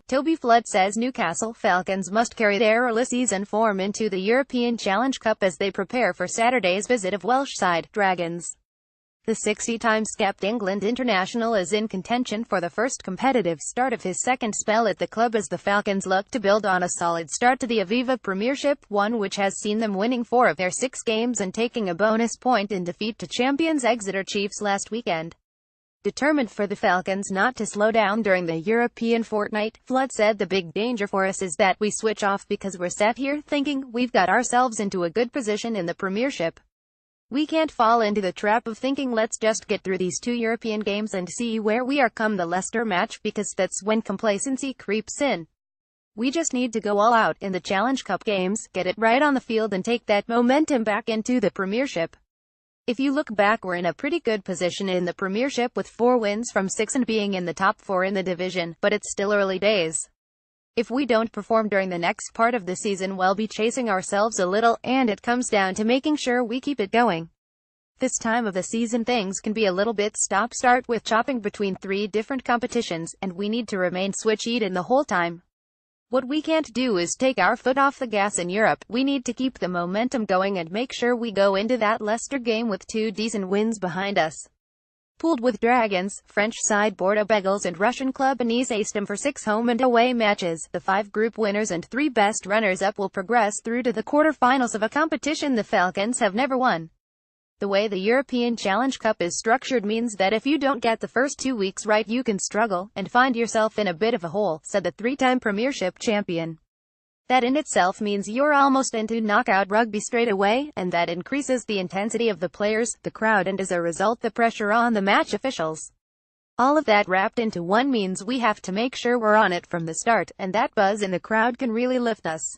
Toby Flood says Newcastle Falcons must carry their early-season form into the European Challenge Cup as they prepare for Saturday's visit of Welsh side Dragons. The 60-times capped England international is in contention for the first competitive start of his second spell at the club as the Falcons look to build on a solid start to the Aviva Premiership, one which has seen them winning 4 of their 6 games and taking a bonus point in defeat to champions Exeter Chiefs last weekend. Determined for the Falcons not to slow down during the European fortnight, Flood said the big danger for us is that we switch off because we're sat here thinking we've got ourselves into a good position in the Premiership. We can't fall into the trap of thinking let's just get through these 2 European games and see where we are come the Leicester match, because that's when complacency creeps in. We just need to go all out in the Challenge Cup games, get it right on the field and take that momentum back into the Premiership. If you look back, we're in a pretty good position in the Premiership with 4 wins from 6 and being in the top 4 in the division, but it's still early days. If we don't perform during the next part of the season, we'll be chasing ourselves a little, and it comes down to making sure we keep it going. This time of the season things can be a little bit stop-start with chopping between 3 different competitions, and we need to remain switched the whole time. What we can't do is take our foot off the gas in Europe. We need to keep the momentum going and make sure we go into that Leicester game with 2 decent wins behind us. Pooled with Dragons, French side Bordeaux Bègles and Russian club Nice Astem for 6 home and away matches, the 5 group winners and 3 best runners-up will progress through to the quarter-finals of a competition the Falcons have never won. The way the European Challenge Cup is structured means that if you don't get the first 2 weeks right you can struggle and find yourself in a bit of a hole, said the 3-time Premiership champion. That in itself means you're almost into knockout rugby straight away, and that increases the intensity of the players, the crowd and as a result the pressure on the match officials. All of that wrapped into one means we have to make sure we're on it from the start, and that buzz in the crowd can really lift us.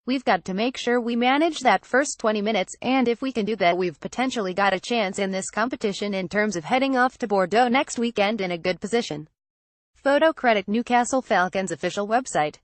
We've got to make sure we manage that first 20 minutes, and if we can do that we've potentially got a chance in this competition in terms of heading off to Bordeaux next weekend in a good position. Photo credit Newcastle Falcons official website.